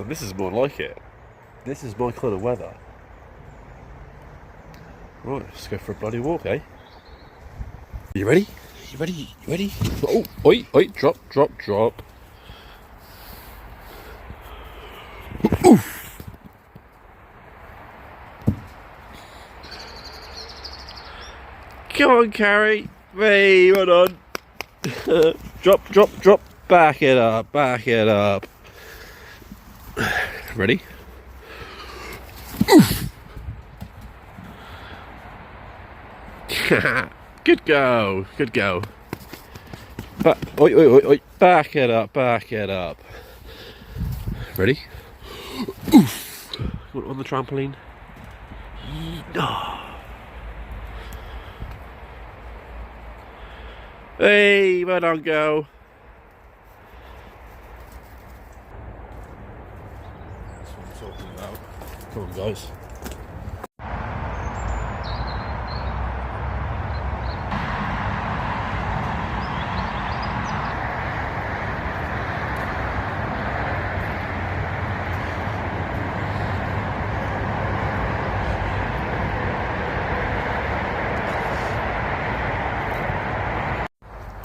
Well, this is more like it. This is my kind of weather. Right, let's go for a bloody walk, eh? You ready? You ready? You ready? Oh, oi, oi, drop, drop, drop. Oof. Come on, Carrie. Hey, hold on. Drop, drop, drop. Back it up, back it up. Ready? Good go, good go. But oi, oi, oi, oi. Back it up, back it up. Ready? Oof. On the trampoline. Hey, well done, go. That's what I'm talking about. Come on, guys.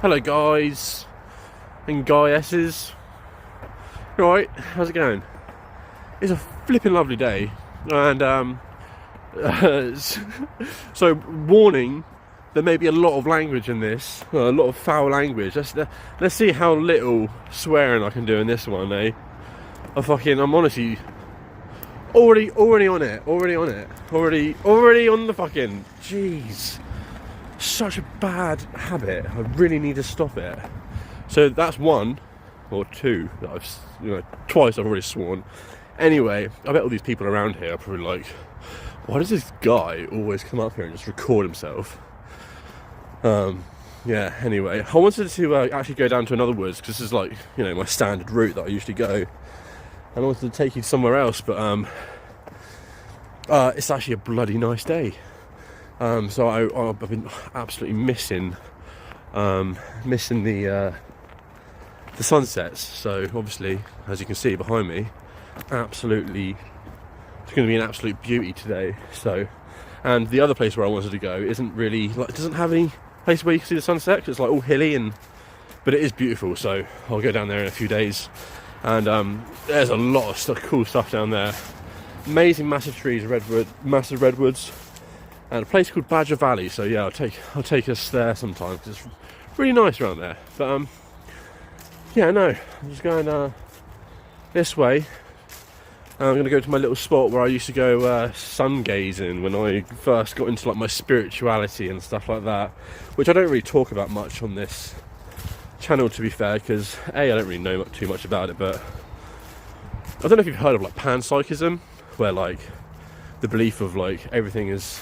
Hello guys and guy-esses. Right, how's it going? It's a flipping lovely day, and so warning, there may be a lot of language in this, a lot of foul language. Let's see how little swearing I can do in this one, eh? I'm honestly already on it, already on the fucking, jeez. Such a bad habit. I really need to stop it. So that's one or two that twice I've already sworn. Anyway, I bet all these people around here are probably like, why does this guy always come up here and just record himself? Yeah, anyway, I wanted to actually go down to another woods, because this is like, my standard route that I usually go, and I wanted to take you somewhere else, but it's actually a bloody nice day. So I've been absolutely missing the sunsets. So obviously, as you can see behind me, it's going to be an absolute beauty today. So, and the other place where I wanted to go isn't really it doesn't have any place where you can see the sunset, 'cause it's like all hilly, but it is beautiful. So I'll go down there in a few days, and there's a lot of cool stuff down there. Amazing, massive trees, massive redwoods. And a place called Badger Valley. So yeah, I'll take us there sometime, because it's really nice around there. But yeah, no, I'm just going this way. I'm going to go to my little spot where I used to go sun gazing when I first got into my spirituality and stuff like that, which I don't really talk about much on this channel, to be fair, because I don't really know too much about it. But I don't know if you've heard of panpsychism, where the belief of everything is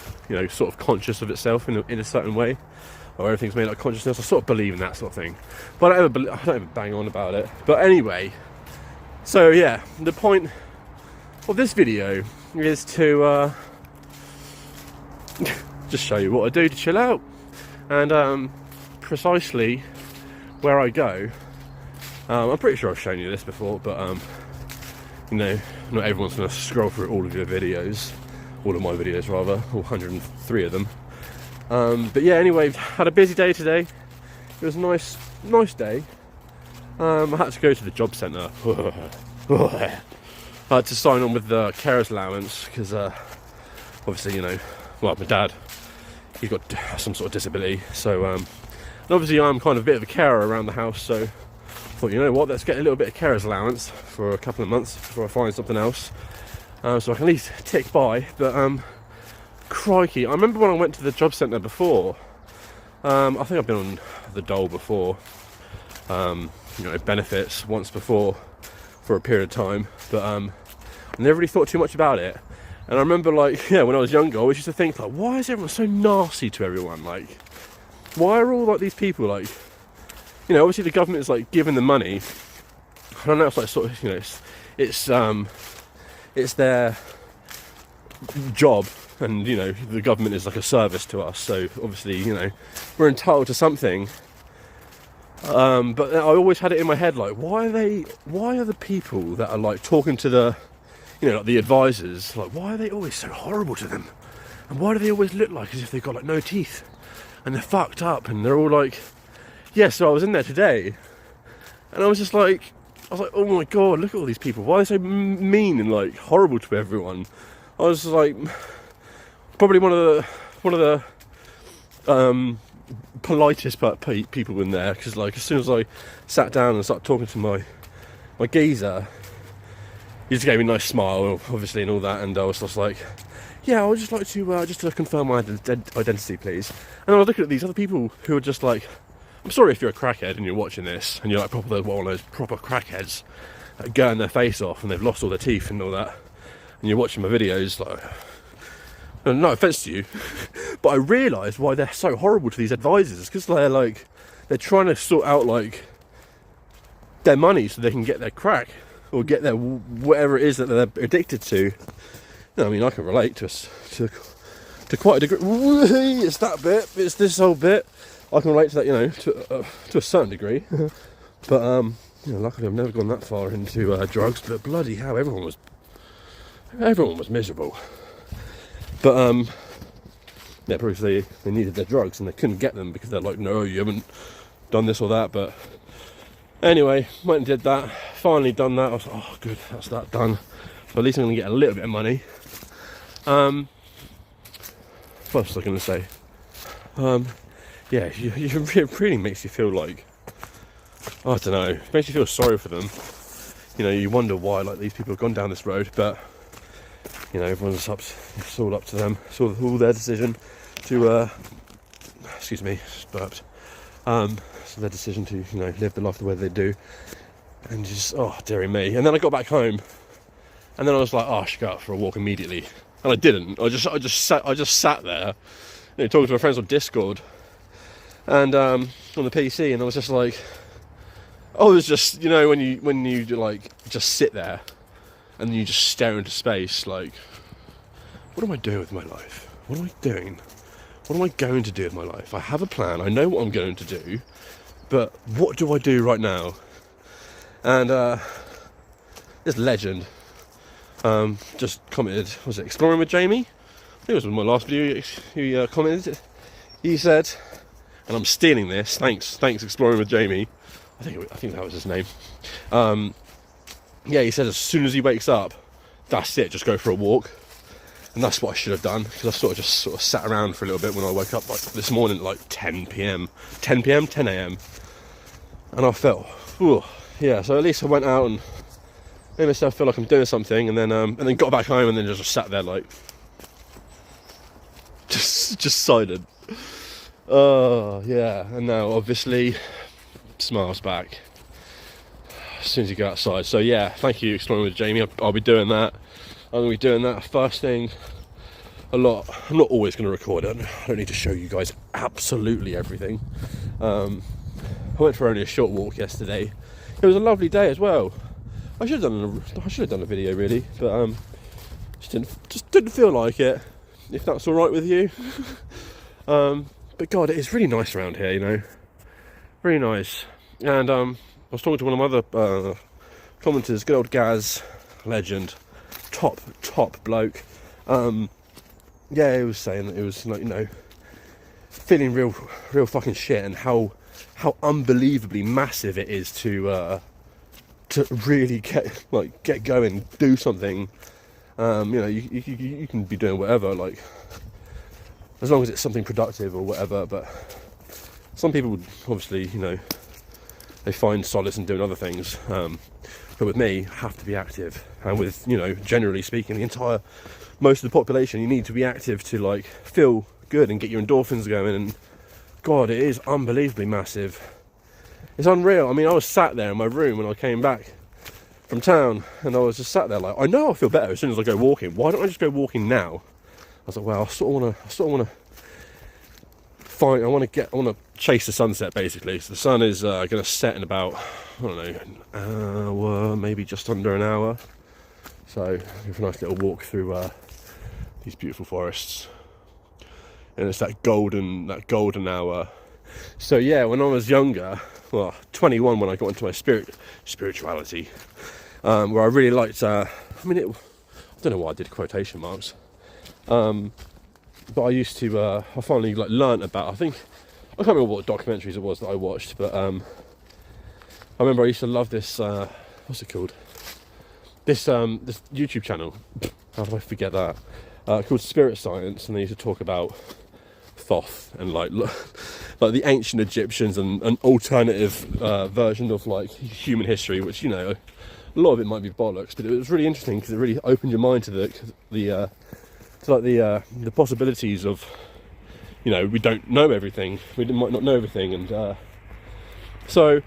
sort of conscious of itself in a certain way, or everything's made consciousness. I sort of believe in that sort of thing, but I don't ever bang on about it. But anyway, so yeah, the point of this video is to just show you what I do to chill out, and precisely where I go. I'm pretty sure I've shown you this before, but not everyone's going to scroll through all of my videos rather, all 103 of them. But yeah, anyway, had a busy day today. It was a nice day. I had to go to the job centre. I had to sign on with the carer's allowance, because obviously, my dad, he's got some sort of disability. So, and obviously I'm kind of a bit of a carer around the house, so I thought, you know what, let's get a little bit of carer's allowance for a couple of months before I find something else. So I can at least tick by. But crikey, I remember when I went to the job centre before, I think I've been on the dole before, benefits once before for a period of time, but I never really thought too much about it. And I remember when I was younger, I always used to think why is everyone so nasty to everyone? Why are all these people obviously the government is giving them money. I don't know, it's sort of, it's their job, and the government is a service to us, so obviously we're entitled to something. But I always had it in my head, like, why are the people that are like talking to the, like the advisors, like, why are they always so horrible to them? And why do they always look like as if they've got like no teeth? And they're fucked up and they're all like, yeah, so I was in there today and I was like, oh my god, look at all these people. Why are they so mean and like horrible to everyone? I was like, probably one of the politest people in there, because like as soon as I sat down and started talking to my geezer, he just gave me a nice smile, obviously, and all that, and I was just like, yeah, I would just like to just to confirm my identity, please. And I was looking at these other people who are just like, I'm sorry if you're a crackhead and you're watching this and you're like one of those proper crackheads that going their face off and they've lost all their teeth and all that, and you're watching my videos, like, no offence to you, but I realised why they're so horrible to these advisors, because they're trying to sort out like their money so they can get their crack or get their whatever it is that they're addicted to. I mean, I can relate to quite a degree. It's that bit, it's this whole bit. I can relate to that, to a certain degree. But luckily I've never gone that far into drugs. But bloody hell, everyone was miserable. But yeah, probably they needed their drugs and they couldn't get them because they're like, no, you haven't done this or that. But anyway, went and did that. Finally done that. I was like, oh, good, that's that done. So at least I'm going to get a little bit of money. What was I going to say? Yeah, it really makes you feel like, I don't know, it makes you feel sorry for them. You wonder why like these people have gone down this road, but everyone's up. It's all up to them. It's all their decision to. Excuse me, burped. It's their decision to live the life the way they do, and just dearie me. And then I got back home, and then I was like, I should go out for a walk immediately, and I didn't. I just sat there, talking to my friends on Discord, and on the PC, and I was just like, I was just when you like just sit there. And then you just stare into space, like, what am I doing with my life? What am I doing? What am I going to do with my life? I have a plan, I know what I'm going to do, but what do I do right now? And this legend just commented, was it Exploring with Jamie? I think it was in my last video he commented. He said, and I'm stealing this, thanks Exploring with Jamie, I think that was his name. Yeah, he said as soon as he wakes up, that's it, just go for a walk. And that's what I should have done, because I sort of sat around for a little bit when I woke up like this morning at like 10 a.m, and I felt, yeah, so at least I went out and made myself feel like I'm doing something, and then got back home and then just sat there like, just silent. Yeah, and now obviously, smiles back as soon as you go outside. So yeah, thank you, Exploring with Jamie. I'll be doing that. I'm going to be doing that first thing a lot. I'm not always going to record it. I don't need to show you guys absolutely everything. I went for only a short walk yesterday. It was a lovely day as well. I should have done a video really, but just didn't feel like it. If that's all right with you. But God, it is really nice around here. Really nice. And I was talking to one of my other commenters, good old Gaz, legend, top bloke. Yeah, he was saying that it was like, feeling real fucking shit, and how unbelievably massive it is to really get going, do something. You can be doing whatever, like, as long as it's something productive or whatever. But some people would obviously, they find solace in doing other things. But with me, I have to be active. And with, generally speaking, most of the population, you need to be active to like feel good and get your endorphins going. And God, it is unbelievably massive. It's unreal. I mean, I was sat there in my room when I came back from town, and I was just sat there like, I know I'll feel better as soon as I go walking. Why don't I just go walking now? I was like, well, I sort of want to chase the sunset, basically. So the sun is going to set in about, I don't know, an hour, maybe just under an hour. So have a nice little walk through these beautiful forests, and it's that golden hour. So yeah, when I was younger, 21 when I got into my spirituality, where I really liked. I don't know why I did quotation marks, but I used to. I finally learnt about. I can't remember what documentaries it was that I watched, but I remember I used to love this. What's it called? This YouTube channel. How do I forget that? Called Spirit Science, and they used to talk about Thoth and like the ancient Egyptians and an alternative version of human history, which a lot of it might be bollocks, but it was really interesting because it really opened your mind to the possibilities of we don't know everything, we might not know everything, and so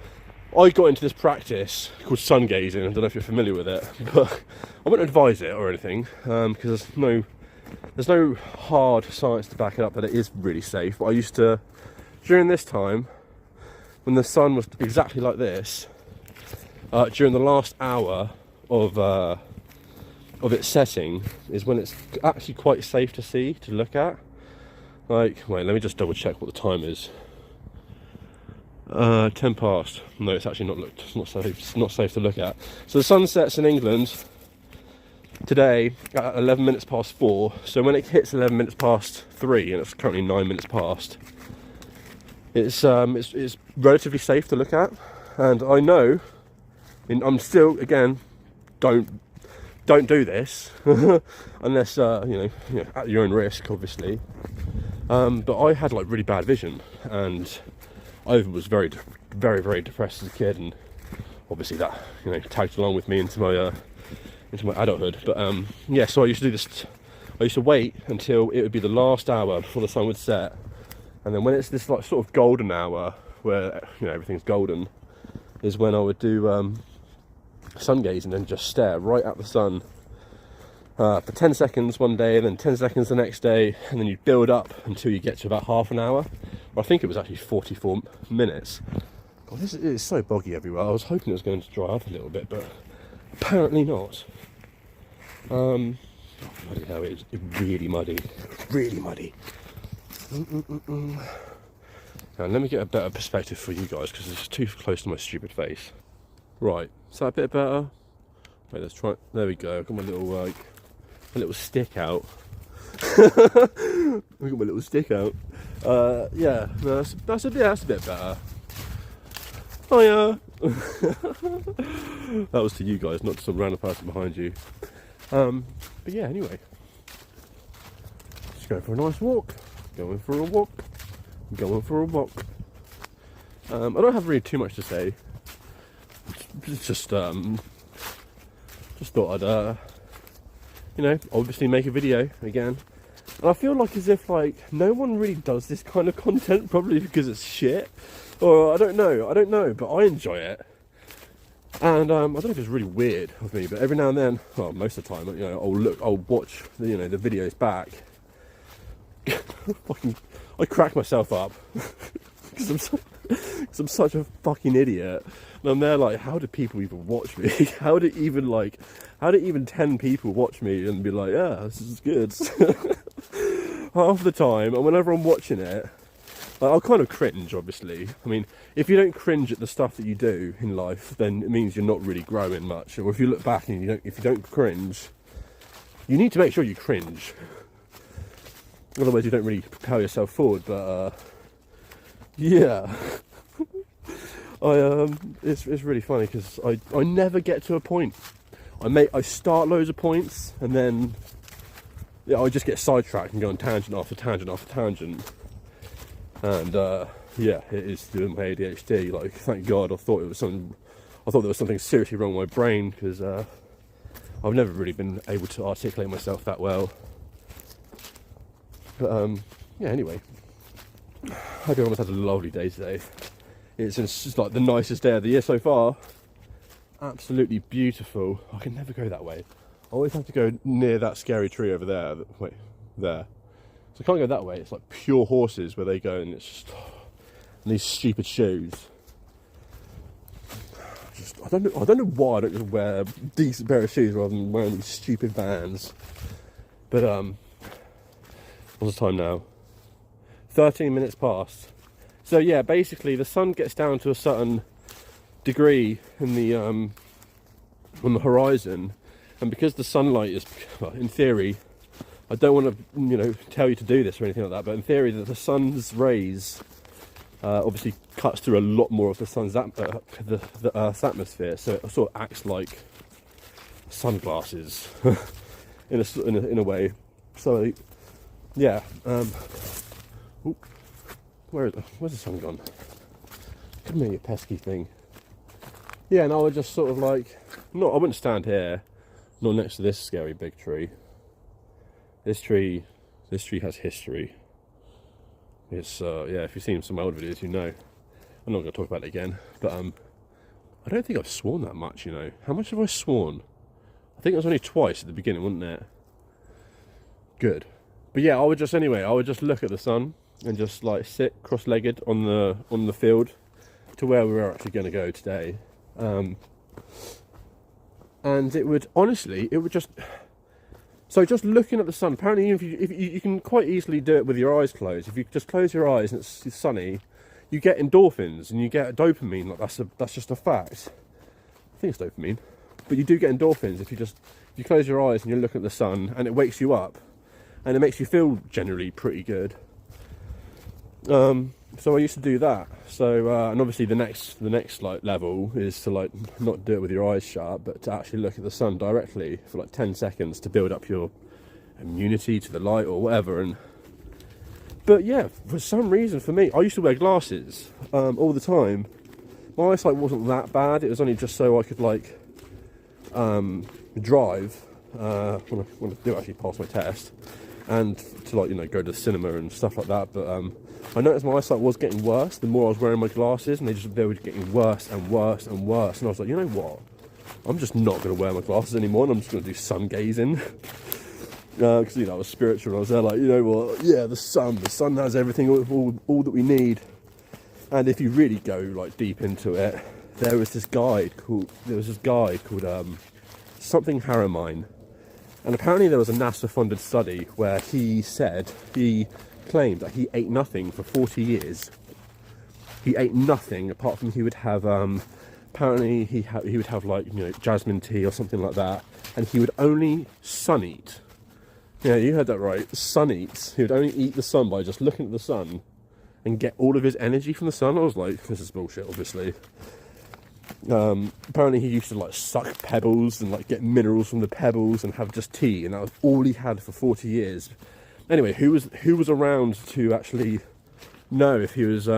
I got into this practice called sun gazing. I don't know if you're familiar with it, but I wouldn't advise it or anything because there's no hard science to back it up that it is really safe. But I used to, during this time, when the sun was exactly like this, during the last hour of its setting, is when it's actually quite safe to look at. Wait, let me just double check what the time is. 10 past. No, it's actually not looked. It's not safe. It's not safe to look at. So the sun sets in England today at 11 minutes past 4. So when it hits 11 minutes past 3, and it's currently 9 minutes past, it's relatively safe to look at. And I know, I'm still, again, don't do this unless at your own risk, obviously. But I had really bad vision, and I was very, very, very depressed as a kid, and obviously that tagged along with me into my adulthood. But so I used to do this. I used to wait until it would be the last hour before the sun would set, and then when it's this sort of golden hour where everything's golden, is when I would do sun gazing and just stare right at the sun for 10 seconds one day, and then 10 seconds the next day, and then you build up until you get to about half an hour. I think it was actually 44 minutes. God, this is so boggy everywhere. I was hoping it was going to dry up a little bit, but apparently not. Bloody hell, it's really muddy. Really muddy. Now, let me get a better perspective for you guys, because it's too close to my stupid face. Right, is that a bit better? Wait, let's try. There we go. I've got my little stick out. I've got my little stick out. Yeah, no, that's a bit better. Oh yeah. That was to you guys, not to some random person behind you. But yeah, anyway, just going for a nice walk. Going for a walk. I don't have really too much to say. Just thought I'd obviously make a video again. And I feel as if no one really does this kind of content, probably because it's shit, or I don't know, but I enjoy it. And I don't know if it's really weird of me, but every now and then, well, most of the time, I'll watch the videos back. I crack myself up because I'm such a fucking idiot. And I'm there how do people even watch me? How do even 10 people watch me and be like, yeah, this is good? Half the time, and whenever I'm watching it, I'll kind of cringe, obviously. I mean, if you don't cringe at the stuff that you do in life, then it means you're not really growing much. Or if you look back and if you don't cringe, you need to make sure you cringe. Otherwise, you don't really propel yourself forward. But yeah, it's really funny because I never get to a point. I start loads of points, and then I just get sidetracked and go on tangent after tangent after tangent. And yeah, it is doing my ADHD. Thank God, I thought there was something seriously wrong with my brain, because I've never really been able to articulate myself that well. But yeah, anyway, I hope everyone's had a lovely day today. It's just the nicest day of the year so far. Absolutely beautiful. I can never go that way. I always have to go near that scary tree over there. Wait, there. So I can't go that way. It's pure horses where they go, and it's just and these stupid shoes. I don't know why I don't just wear a decent pair of shoes rather than wearing these stupid Vans. But what's the time now? 13 minutes past. So yeah, basically the sun gets down to a certain degree in the on the horizon, and because the sunlight is, well, in theory, I don't want to tell you to do this or anything like that, but in theory that the sun's rays obviously cuts through a lot more of the sun's the Earth's atmosphere, so it sort of acts like sunglasses in a way. So yeah, where's the sun gone? Come here, you pesky thing. Yeah, and I would just sort of like, I wouldn't stand here, not next to this scary big tree. This tree has history. It's yeah, if you've seen some old videos, you know. I'm not going to talk about it again, but I don't think I've sworn that much, How much have I sworn? I think it was only twice at the beginning, wasn't it? Good. But yeah, I would just look at the sun and just like sit cross-legged on the field to where we were actually going to go today. And it would just, so just looking at the sun, apparently if you can quite easily do it with your eyes closed. If you just close your eyes and it's sunny, you get endorphins and you get dopamine. Like that's just a fact. I think it's dopamine, but you do get endorphins if you close your eyes and you look at the sun, and it wakes you up and it makes you feel generally pretty good. So I used to do that. So and obviously the next like level is to like not do it with your eyes shut, but to actually look at the sun directly for like 10 seconds to build up your immunity to the light or whatever. But yeah, for some reason for me, I used to wear glasses all the time. My eyesight wasn't that bad. It was only just so I could like drive when I do actually pass my test, and to like go to the cinema and stuff like that. But I noticed my eyesight was getting worse the more I was wearing my glasses, and they were getting worse and worse and worse. And I was like, you know what? I'm just not going to wear my glasses anymore, and I'm just going to do sun gazing. Because I was spiritual, and I was there like, you know what? Yeah, the sun has everything, all that we need. And if you really go like deep into it, there was this guy called something Harriman, and apparently there was a NASA-funded study where he claimed that he ate nothing for 40 years. He ate nothing apart from he would have apparently he would have like jasmine tea or something like that, and he would only sun eat. Yeah, you heard that right, sun eats. He would only eat the sun by just looking at the sun and get all of his energy from the sun. I was like, this is bullshit, obviously. Apparently he used to like suck pebbles and like get minerals from the pebbles and have just tea, and that was all he had for 40 years. Anyway, who was around to actually know if he was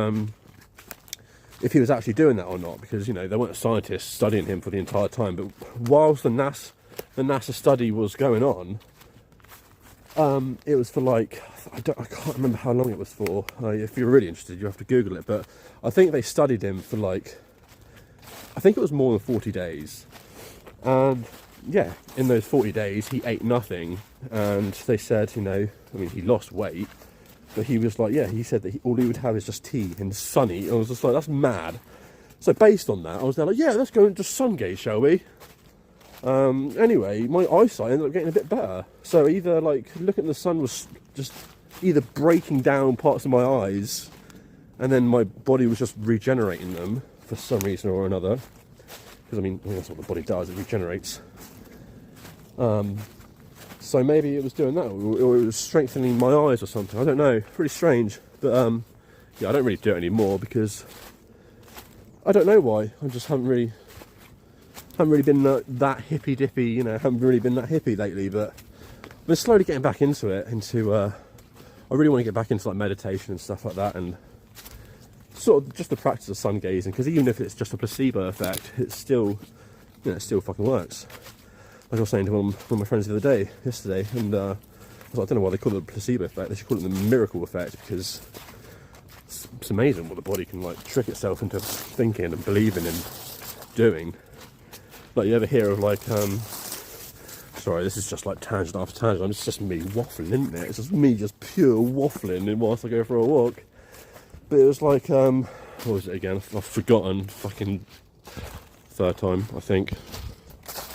actually doing that or not? Because there weren't scientists studying him for the entire time. But whilst the NASA study was going on, it was for like I can't remember how long it was for. If you're really interested, you have to Google it. But I think they studied him for like, I think it was more than 40 days. And yeah, in those 40 days, he ate nothing. And they said, he lost weight. But he was like, yeah, he said that all he would have is just tea and sunny. And I was just like, that's mad. So based on that, I was there like, yeah, let's go and just sun gaze, shall we? Anyway, my eyesight ended up getting a bit better. So either like looking at the sun was just either breaking down parts of my eyes, and then my body was just regenerating them for some reason or another. Because that's what the body does, it regenerates. So maybe it was doing that, or it was strengthening my eyes or something. I don't know. Pretty strange. But yeah, I don't really do it anymore because I don't know why. I just haven't really been that hippy dippy, haven't really been that hippie lately. But I've been slowly getting back into it. I really want to get back into like meditation and stuff like that, and sort of just the practice of sun gazing. Because even if it's just a placebo effect, it's still, it still fucking works. Like I was saying to one of my friends the other day, yesterday, and I don't know why they call it a placebo effect. They should call it the miracle effect, because it's amazing what the body can like trick itself into thinking and believing and doing. Like you ever hear of like, sorry, this is just like tangent after tangent. It's just me waffling, isn't it? It's just me just pure waffling whilst I go for a walk. But it was like, what was it again? I've forgotten. Fucking third time, I think.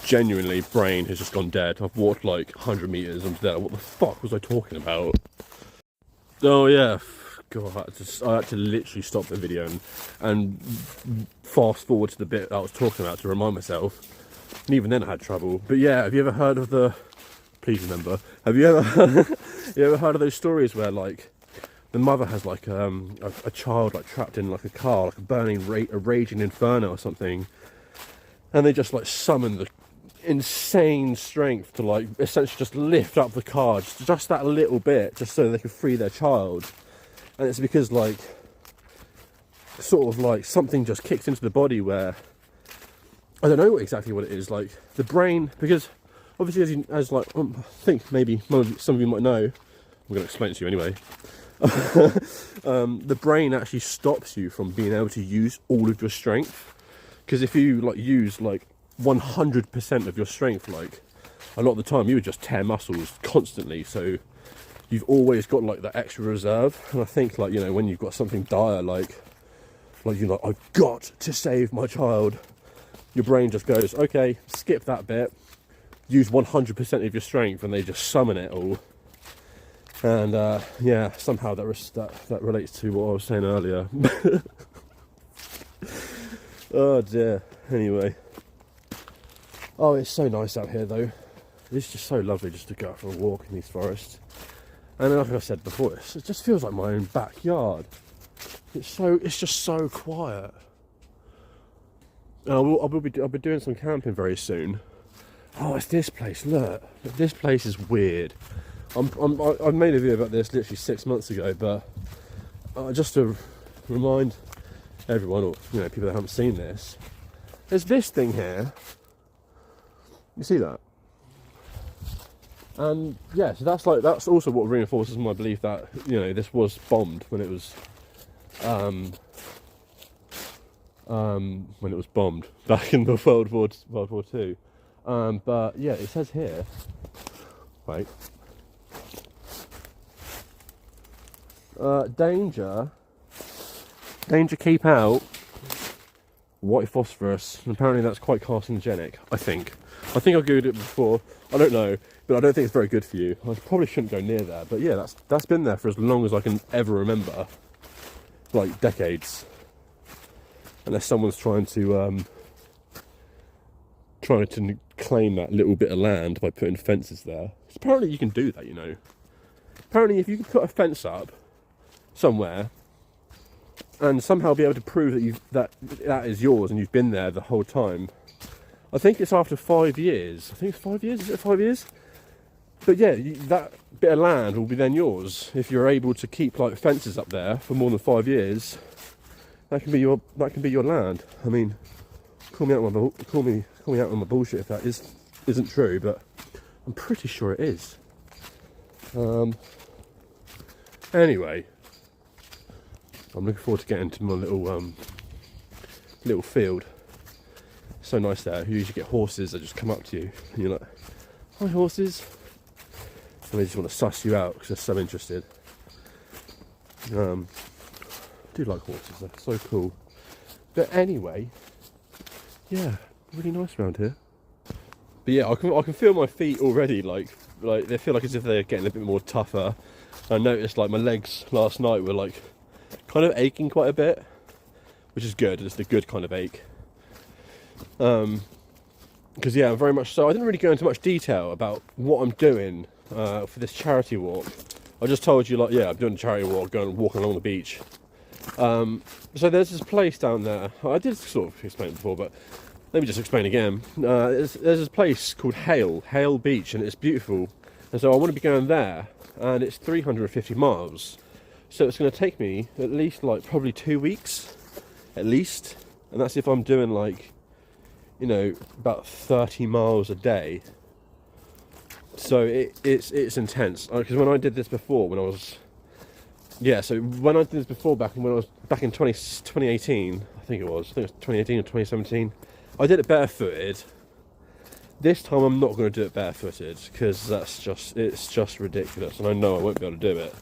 Genuinely, brain has just gone dead. I've walked like 100 meters. I'm there. What the fuck was I talking about? Oh yeah, god, I had to literally stop the video and fast forward to the bit I was talking about to remind myself. And even then I had trouble. But yeah, have you ever heard of the... Please remember. Have you ever you ever heard of those stories where like the mother has like a child like trapped in like a car, like a raging inferno or something, and they just like summon the insane strength to like essentially just lift up the car just that little bit, just so they can free their child. And it's because like sort of like something just kicked into the body where I don't know exactly what it is, like the brain, because obviously I think maybe some of you might know, I'm going to explain it to you anyway. The brain actually stops you from being able to use all of your strength, because if you like use like 100% of your strength, like a lot of the time you would just tear muscles constantly, so you've always got like that extra reserve. And I think like, you know, when you've got something dire like you're like, I've got to save my child, your brain just goes, okay, skip that bit, use 100% of your strength, and they just summon it all. And yeah, somehow that relates to what I was saying earlier. Oh dear. Anyway, oh, it's so nice out here though. It's just so lovely just to go out for a walk in these forests. And like I said before, it just feels like my own backyard. It's just so quiet. And I'll be doing some camping very soon. Oh, it's this place. Look, this place is weird. I made a video about this literally 6 months ago, but just to remind everyone, or you know, people that haven't seen this, there's this thing here. You see that? And yeah, so that's also what reinforces my belief that, you know, this was bombed when it was bombed back in the World War II. But yeah, it says here, right, danger, keep out, white phosphorus. And apparently that's quite carcinogenic, I think I googled it before, I don't know, but I don't think it's very good for you. I probably shouldn't go near there, but yeah, that's been there for as long as I can ever remember, like decades, unless someone's trying to claim that little bit of land by putting fences there. Apparently you can do that, you know. Apparently if you can put a fence up somewhere and somehow be able to prove that that is yours and you've been there the whole time, I think it's after 5 years. I think it's 5 years. Is it 5 years? But yeah, that bit of land will be then yours if you're able to keep like fences up there for more than 5 years. That can be your land. I mean, call me out on my bullshit if that isn't true, but I'm pretty sure it is. Anyway, I'm looking forward to getting to my little field. So nice there. You usually get horses that just come up to you and you're like, hi horses, and they just want to suss you out because they're so interested. I do like horses, they're so cool. But anyway, yeah, really nice around here. But yeah, I can feel my feet already, like they feel like as if they're getting a bit more tougher. I noticed like my legs last night were like kind of aching quite a bit, which is good. It's the good kind of ache. Because yeah, very much so. I didn't really go into much detail about what I'm doing for this charity walk. I just told you, like, yeah, I'm doing a charity walk, going walking along the beach. So there's this place down there. I did sort of explain it before, but let me just explain again. There's this place called Hale Beach, and it's beautiful. And so I want to be going there, and it's 350 miles. So it's going to take me at least like probably 2 weeks, at least. And that's if I'm doing like, you know, about 30 miles a day. So it's intense. Because when I did this before, when I was back in 2018, I think it was 2018 or 2017, I did it barefooted. This time I'm not going to do it barefooted because it's just ridiculous, and I know I won't be able to do it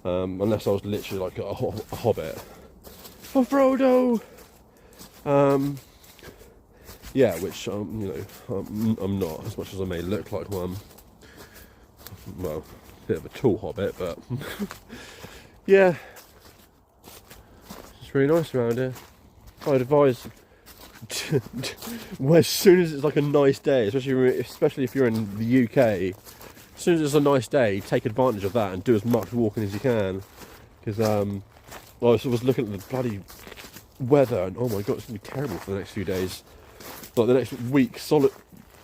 unless I was literally like a hobbit. Oh, Frodo! Yeah, which you know, I'm not, as much as I may look like one. Well, a bit of a tall hobbit, but yeah, It's really nice around here. I'd advise well, as soon as it's like a nice day, especially if you're in the UK, as soon as it's a nice day, take advantage of that and do as much walking as you can. Because well, I was looking at the bloody weather, and oh my god, it's gonna be terrible for the next few days. Like the next week,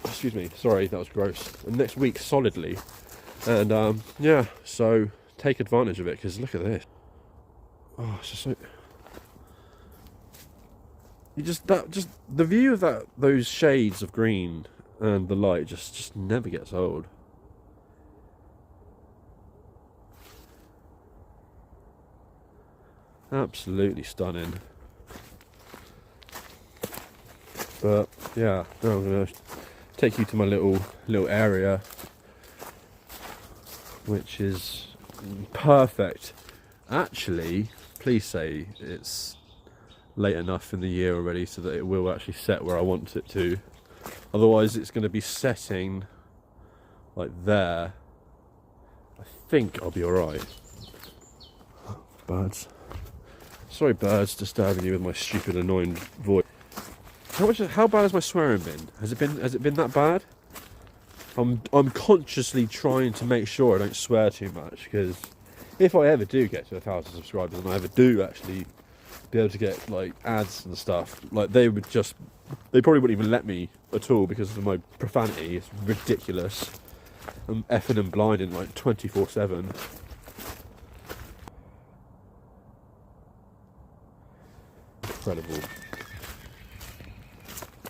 excuse me, sorry, that was gross. The next week, solidly, and yeah. So take advantage of it, because look at this. Oh, it's just so. Just the view of those shades of green and the light just never gets old. Absolutely stunning. But yeah, now I'm gonna take you to my little area, which is perfect. Actually, please say it's late enough in the year already so that it will actually set where I want it to. Otherwise it's going to be setting like there. I think I'll be alright. Birds. Sorry birds, disturbing you with my stupid annoying voice. How bad has my swearing been? Has it been that bad? I'm consciously trying to make sure I don't swear too much, because if I ever do get to 1,000 subscribers and I ever do actually be able to get like ads and stuff, like they probably wouldn't even let me at all because of my profanity. It's ridiculous. I'm effing and blinding like 24/7. Incredible.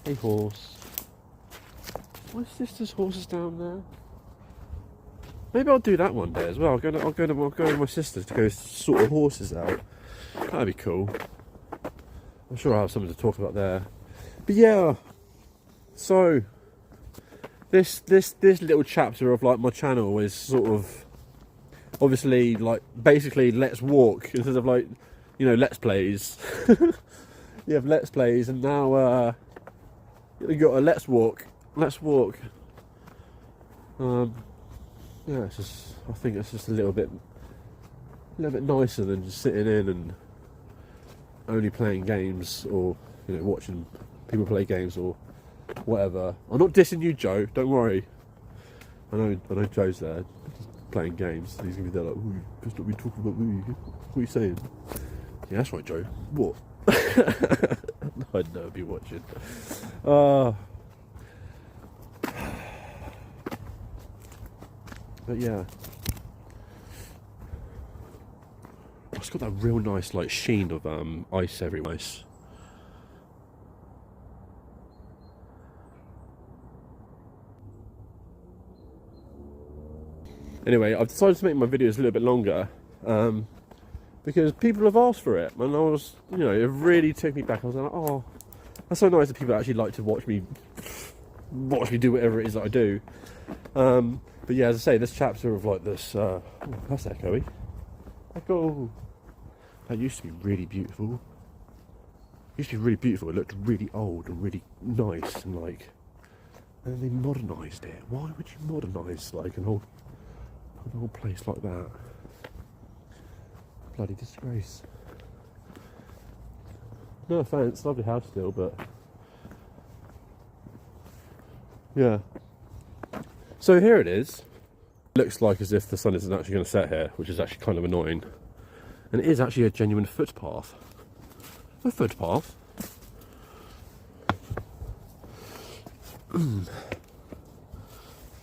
Hey horse. My sister's horse is down there. Maybe I'll do that one day as well. I'll go to my sister's to go sort of horses out. That'd be cool. I'm sure I'll have something to talk about there. But yeah, so this little chapter of like my channel is sort of obviously like basically let's walk instead of like, you know, let's plays. You have let's plays, and now you got a let's walk. Yeah, it's just, I think it's just a little bit nicer than just sitting in and only playing games, or you know, watching people play games or whatever. I'm not dissing you, Joe. Don't worry. I know Joe's there playing games. He's gonna be there like, "Ooh, you best not be talking about me. What are you saying?" Yeah, that's right, Joe. What? I'd never be watching. But yeah, it's got that real nice like sheen of ice everywhere. Anyway, I've decided to make my videos a little bit longer because people have asked for it, and I was, you know, it really took me back. I was like, oh, that's so nice that people actually like to watch me do whatever it is that I do. But yeah, as I say, this chapter of like this, oh, that's echoey. Echo. That used to be really beautiful. It looked really old and really nice, and like, and then they modernised it. Why would you modernise like an old place like that? Bloody disgrace. No offence, lovely house still, but yeah. So here it is. Looks like as if the sun isn't actually going to set here, which is actually kind of annoying. And it is actually a genuine footpath. A footpath.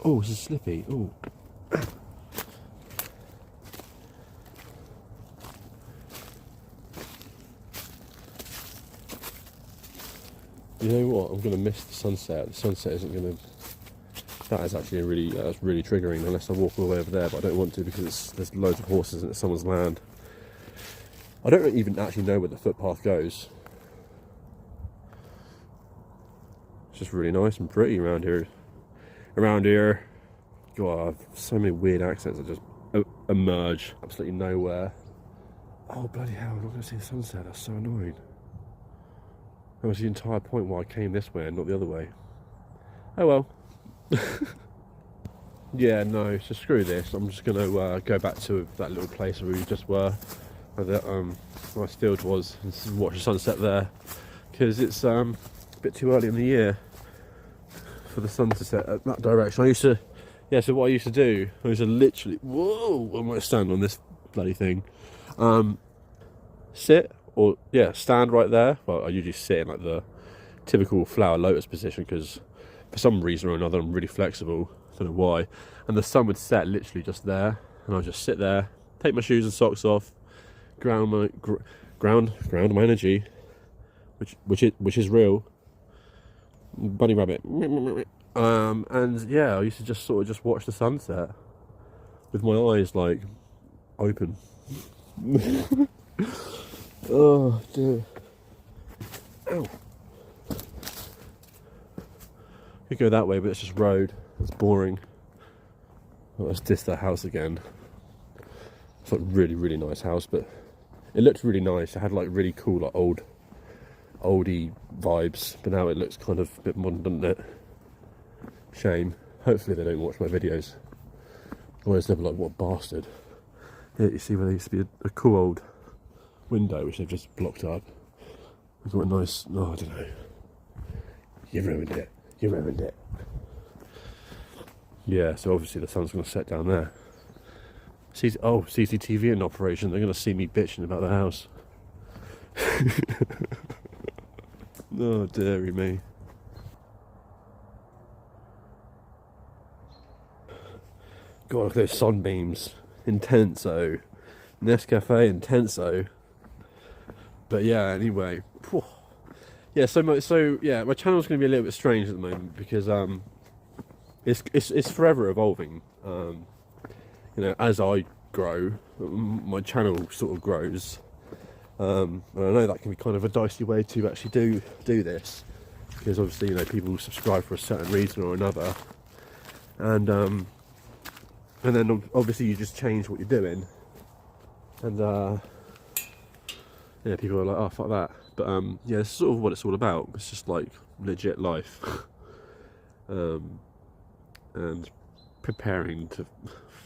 Oh, this is slippy. Oh. You know what? I'm going to miss the sunset. The sunset isn't going to. That is actually that's really triggering unless I walk all the way over there, but I don't want to because there's loads of horses and it's someone's land. I don't even actually know where the footpath goes. It's just really nice and pretty around here. God, so many weird accents that just emerge absolutely nowhere. Oh bloody hell, I'm not going to see the sunset. That's so annoying. That was the entire point why I came this way and not the other way. Oh well. Yeah, no, so screw this. I'm just going to go back to that little place where we just were. where the nice field was, and watch the sunset there, because it's a bit too early in the year for the sun to set at that direction. I used to, yeah, so what I used to do, I used to literally, whoa, I might stand on this bloody thing, stand right there. Well, I usually sit in like the typical flower lotus position, because for some reason or another I'm really flexible, I don't know why, and the sun would set literally just there, and I'll just sit there, take my shoes and socks off, ground my energy, which is real. Bunny rabbit. And yeah, I used to just sort of just watch the sunset with my eyes like open. Oh dear. Ow. Could go that way, but it's just road. It's boring. Oh, let's diss that house again. It's like really nice house, but it looked really nice. It had like really cool like oldie vibes, but now it looks kind of a bit modern, doesn't it? Shame. Hopefully they don't watch my videos. Otherwise they'll be like, what a bastard. Here you see where there used to be a cool old window which they've just blocked up. We've got a nice, oh, I don't know. You ruined it. You ruined it. Yeah, so obviously the sun's going to set down there. CCTV in operation. They're going to see me bitching about the house. Oh, dearie me. God, look at those sunbeams. Intenso. Nescafe Intenso. But yeah, anyway. Whew. Yeah, my channel's going to be a little bit strange at the moment, because it's forever evolving. As I grow, my channel sort of grows. And I know that can be kind of a dicey way to actually do this, because obviously people subscribe for a certain reason or another, and then obviously you just change what you're doing, and people are like, oh fuck that, but yeah, it's sort of what it's all about. It's just like legit life, and preparing to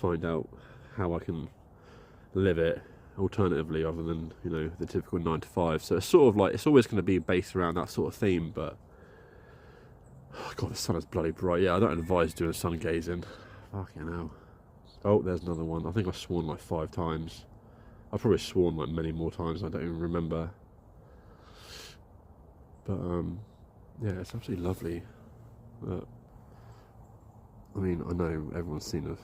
find out how I can live it alternatively, other than the typical 9 to 5. So it's sort of like, it's always going to be based around that sort of theme. But oh god, the sun is bloody bright. Yeah, I don't advise doing sun gazing. Fucking hell. Oh, there's another one. I think I've sworn like 5 times. I've probably sworn like many more times, I don't even remember. But yeah, it's absolutely lovely. But I mean, I know everyone's seen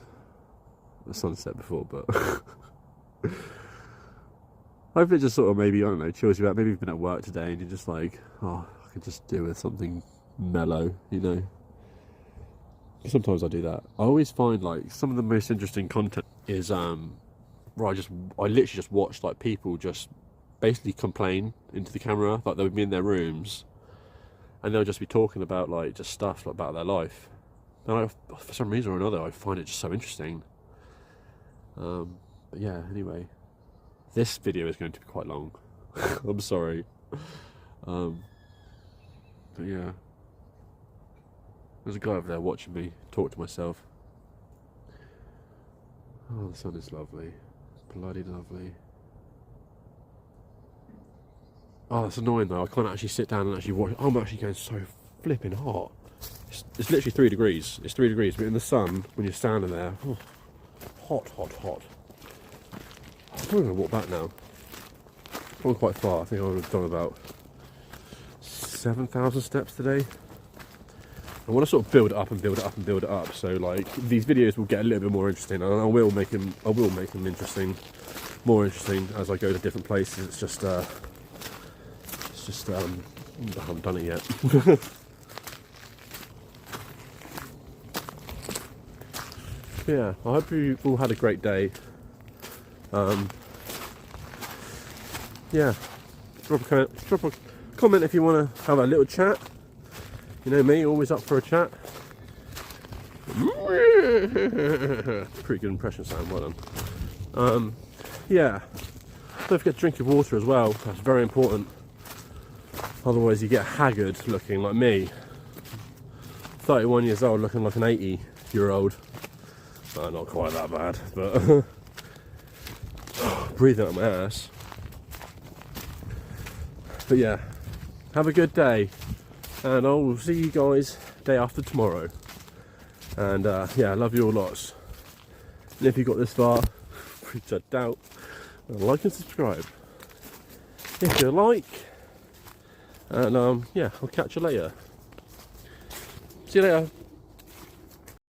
a sunset before, but I hope it just sort of maybe, I don't know, chills you out. Maybe you've been at work today and you're just like, oh, I could just do with something mellow, Sometimes I do that. I always find like some of the most interesting content is where I literally just watch like people just basically complain into the camera, like they'll be in their rooms and they'll just be talking about like just stuff like, about their life. And for some reason or another, I find it just so interesting. But yeah, anyway, this video is going to be quite long. I'm sorry. But yeah, there's a guy over there watching me talk to myself. Oh, the sun is lovely. Bloody lovely. Oh, that's annoying though. I can't actually sit down and actually watch. I'm actually going so flipping hot. It's literally 3 degrees. It's 3 degrees, but in the sun, when you're standing there, oh, hot. I'm probably going to walk back now. I've gone quite far. I think I would have done about 7,000 steps today. I want to sort of build it up and build it up and build it up. So like these videos will get a little bit more interesting, and I will make them interesting, more interesting as I go to different places. It's just I haven't done it yet. Yeah, I hope you all had a great day. Yeah, drop a comment if you want to have a little chat. You know me, always up for a chat. Pretty good impression sound, well done. Yeah, don't forget to drink your water as well. That's very important. Otherwise you get haggard looking like me. 31 years old looking like an 80-year-old. Not quite that bad, but breathing out my ass. But yeah, have a good day, and I will see you guys day after tomorrow. And yeah, I love you all lots. And if you got this far, which I doubt, like and subscribe. If you like, and yeah, I'll catch you later. See you later.